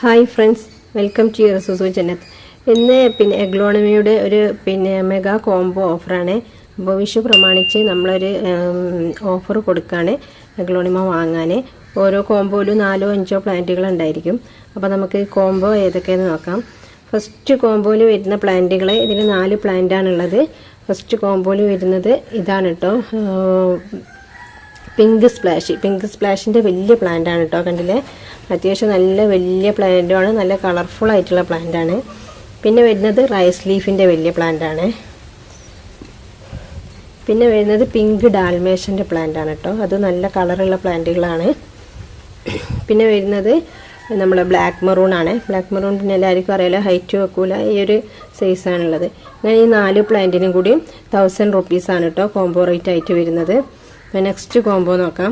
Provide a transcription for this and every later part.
Hi friends, welcome to your Jannat. ഇന്ന് എഗ്ലോണിമയുടെ ഒരു മെഗാ കോംബോ ഓഫറാണ്. അപ്പോൾ വിഷു പ്രമാണിച്ച് നമ്മളൊരു ഓഫർ കൊടുക്കുകയാണ് എഗ്ലോണിമ വാങ്ങാൻ. ഓരോ കോംബോയിലും 4-5 പ്ലാന്റുകൾ ഉണ്ടായിരിക്കും. അപ്പോൾ നമുക്ക് കോംബോ ഏതൊക്കെയെന്ന് നോക്കാം. ഫസ്റ്റ് കോംബോയിൽ വരുന്ന പ്ലാന്റുകൾ ഇതിൽ 4 പ്ലാന്റാണുള്ളത്. ഫസ്റ്റ് കോംബോയിൽ വരുന്നത് ഇതാണ് കേട്ടോ, പിങ്ക് സ്പ്ലാഷിൻ്റെ വലിയ പ്ലാന്റാണ് കേട്ടോ. കണ്ടില്ലേ, അത്യാവശ്യം നല്ല വലിയ പ്ലാന്റുമാണ്, നല്ല കളർഫുൾ ആയിട്ടുള്ള പ്ലാന്റാണ്. പിന്നെ വരുന്നത് റൈസ് ലീഫിൻ്റെ വലിയ പ്ലാന്റാണ്. പിന്നെ വരുന്നത് പിങ്ക് ഡാൽമേഷൻ്റെ പ്ലാന്റാണ് കേട്ടോ, അത് നല്ല കളറുള്ള പ്ലാന്റുകളാണ്. പിന്നെ വരുന്നത് നമ്മുടെ ബ്ലാക്ക് മെറൂൺ ആണ്. ബ്ലാക്ക് മെറൂൺ പിന്നെ എല്ലാവർക്കും അറിയാലോ, ഹൈറ്റ് വെക്കൂല, ഈ ഒരു സൈസാണുള്ളത്. അങ്ങനെ ഈ 4 പ്ലാന്റിനും കൂടി 1000 റുപ്പീസാണ് കേട്ടോ കോംബോ റേറ്റ് ആയിട്ട് വരുന്നത്. നെക്സ്റ്റ് കോംബോ നോക്കാം.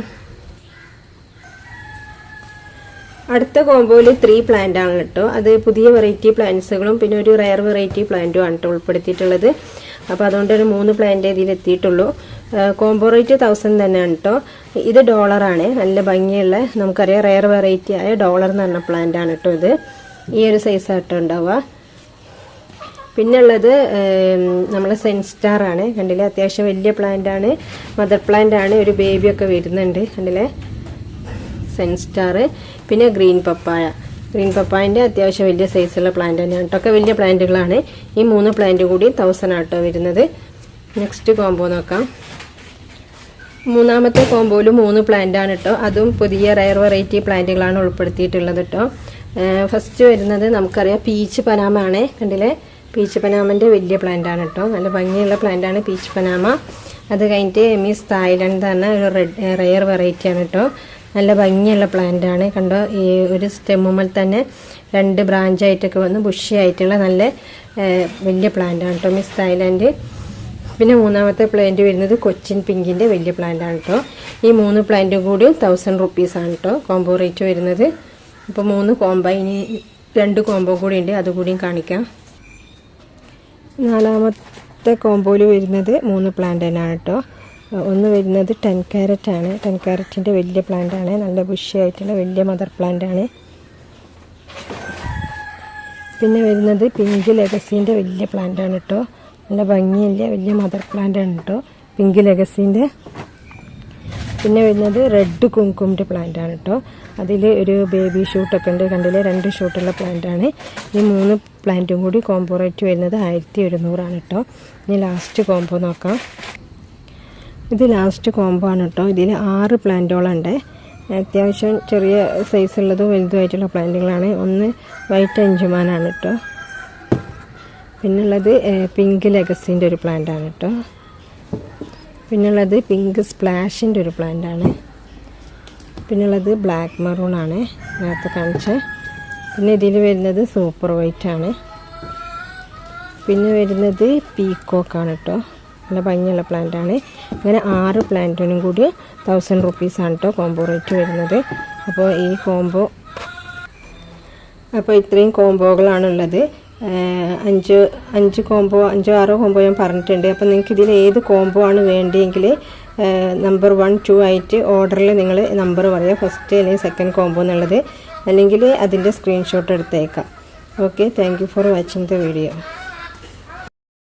അടുത്ത കോംബോയിൽ 3 പ്ലാന്റ് ആണ് കേട്ടോ. അത് പുതിയ വെറൈറ്റി പ്ലാന്റ്സുകളും പിന്നെ ഒരു റയർ വെറൈറ്റി പ്ലാന്റും ആണ് കേട്ടോ ഉൾപ്പെടുത്തിയിട്ടുള്ളത്. അപ്പോൾ അതുകൊണ്ട് ഒരു 3 പ്ലാന്റ് ഇതിൽ എത്തിയിട്ടുള്ളൂ. കോംബോ റേറ്റ് 1000 തന്നെയാണ് കേട്ടോ. ഇത് ഡോളറാണ്, നല്ല ഭംഗിയുള്ള, നമുക്കറിയാം റയർ വെറൈറ്റി ആയ ഡോളർ എന്ന് പറഞ്ഞ പ്ലാന്റ് ആണ് കേട്ടോ. ഇത് ഈ ഒരു സൈസാട്ടോ ഉണ്ടാവുക. പിന്നെ ഉള്ളത് നമ്മളെ സെൻസ്റ്റാർ ആണ്. കണ്ടില്ലേ, അത്യാവശ്യം വലിയ പ്ലാന്റ് ആണ്, മദർ പ്ലാന്റ് ആണ്, ഒരു ബേബിയൊക്കെ വരുന്നുണ്ട്. കണ്ടില്ലേ, സെൻസ്റ്റാർ. പിന്നെ ഗ്രീൻ പപ്പായൻ്റെ അത്യാവശ്യം വലിയ സൈസുള്ള പ്ലാന്റ് തന്നെയാണ് കേട്ടോ. ഒക്കെ വലിയ പ്ലാന്റുകളാണ്. ഈ 3 പ്ലാന്റ് കൂടി 1000 ആട്ടോ വരുന്നത്. നെക്സ്റ്റ് കോംബോ നോക്കാം. മൂന്നാമത്തെ കോംബോയിൽ 3 പ്ലാന്റ് ആണ് കേട്ടോ. അതും പുതിയ റയർ വെറൈറ്റി പ്ലാന്റുകളാണ് ഉൾപ്പെടുത്തിയിട്ടുള്ളത് കേട്ടോ. ഫസ്റ്റ് വരുന്നത് നമുക്കറിയാം പീച്ച് പനാമ ആണ്. കണ്ടില്ലേ, പീച്ച് പനാമൻ്റെ വലിയ പ്ലാന്റ് ആണ് കേട്ടോ, നല്ല ഭംഗിയുള്ള പ്ലാന്റ് ആണ് പീച്ച് പനാമ. അത് കഴിഞ്ഞിട്ട് മിസ് തായ്ലൻഡ് തന്നെ ഒരു റയർ വെറൈറ്റി ആണ് കേട്ടോ, നല്ല ഭംഗിയുള്ള പ്ലാന്റ് ആണ്. കണ്ടോ, ഈ ഒരു സ്റ്റെമ്മുമ്മൽ തന്നെ 2 ബ്രാഞ്ചായിട്ടൊക്കെ വന്ന് ബുഷി ആയിട്ടുള്ള നല്ല വലിയ പ്ലാന്റ് ആണ് കേട്ടോ, മിസ് തായ്ലൻഡ്. പിന്നെ മൂന്നാമത്തെ പ്ലാന്റ് വരുന്നത് കൊച്ചിൻ പിങ്കിൻ്റെ വലിയ പ്ലാന്റ് ആണ് കേട്ടോ. ഈ 3 പ്ലാന്റും കൂടി 1000 റുപ്പീസാണ് കേട്ടോ കോംബോ റേറ്റ് വരുന്നത്. അപ്പോൾ 3 കോംബോ, ഇനി 2 കോംബോ കൂടി ഉണ്ട്, അതുകൂടിയും കാണിക്കാം. നാലാമത്തെ കോംബോയിൽ വരുന്നത് 3 പ്ലാന്റ് തന്നെയാണ് കേട്ടോ. ഒന്ന് വരുന്നത് 10 കാരറ്റ് ആണ്. 10 കാരറ്റിൻ്റെ വലിയ പ്ലാന്റ് ആണ്, നല്ല ബുഷി ആയിട്ടുള്ള വലിയ മദർ പ്ലാന്റ് ആണ്. പിന്നെ വരുന്നത് പിങ്ക് ലെഗസീൻ്റെ വലിയ പ്ലാന്റ് ആണ് കേട്ടോ, നല്ല ഭംഗിയില്ല വലിയ മദർ പ്ലാന്റ് ആണ് കേട്ടോ, പിങ്ക് ലെഗസീൻ്റെ. പിന്നെ വരുന്നത് റെഡ് കുങ്കുമിൻ്റെ പ്ലാന്റ് ആണ് കേട്ടോ. അതിൽ ഒരു ബേബി ഷൂട്ടൊക്കെ ഉണ്ട്, കണ്ടില്ലേ, 2 ഷൂട്ടുള്ള പ്ലാന്റ് ആണ്. ഈ 3 പ്ലാന്റും കൂടി കോംബോ റേറ്റ് വരുന്നത് 1100 ആണ് കേട്ടോ. ഇനി ലാസ്റ്റ് കോംബോ നോക്കാം. ഇത് ലാസ്റ്റ് കോംബോ ആണ് കേട്ടോ. ഇതിൽ 6 പ്ലാന്റുകളുണ്ട്. അത്യാവശ്യം ചെറിയ സൈസുള്ളതും വലുതുമായിട്ടുള്ള പ്ലാന്റുകളാണ്. ഒന്ന് വൈറ്റ് അഞ്ചുമാനാണ് കേട്ടോ. പിന്നുള്ളത് പിങ്ക് ലെഗസിൻ്റെ ഒരു പ്ലാന്റ് ആണ് കേട്ടോ. പിന്നുള്ളത് പിങ്ക് സ്പ്ലാഷിൻ്റെ ഒരു പ്ലാന്റ് ആണ്. പിന്നുള്ളത് ബ്ലാക്ക് മെറൂൺ ആണ് നേരത്തെ കാണിച്ച. പിന്നെ ഇതിൽ വരുന്നത് സൂപ്പർ വൈറ്റ് ആണ്. പിന്നെ വരുന്നത് പീക്കോക്കാണ് കേട്ടോ, നല്ല ഭംഗിയുള്ള പ്ലാന്റ് ആണ്. ഇങ്ങനെ 6 പ്ലാന്റിനും കൂടി 1000 റുപ്പീസാണ് കേട്ടോ കോംബോ റേറ്റ് വരുന്നത്. അപ്പോൾ ഈ കോംബോ, അപ്പോൾ ഇത്രയും കോംബോകളാണുള്ളത്. 5 കോംബോ 5-6 കോംബോ ഞാൻ പറഞ്ഞിട്ടുണ്ട്. അപ്പോൾ നിങ്ങൾക്ക് ഇതിൽ ഏത് കോംബോ ആണ് വേണ്ടിയെങ്കിൽ നമ്പർ 1, 2 ആയിട്ട് ഓർഡറിൽ നിങ്ങൾ നമ്പർ പറയുക, ഫസ്റ്റ് അല്ലെങ്കിൽ സെക്കൻഡ് കോംബോ എന്നുള്ളത്, അല്ലെങ്കിൽ അതിൻ്റെ സ്ക്രീൻഷോട്ട് എടുത്തേക്കാം. Okay, thank you for watching the video.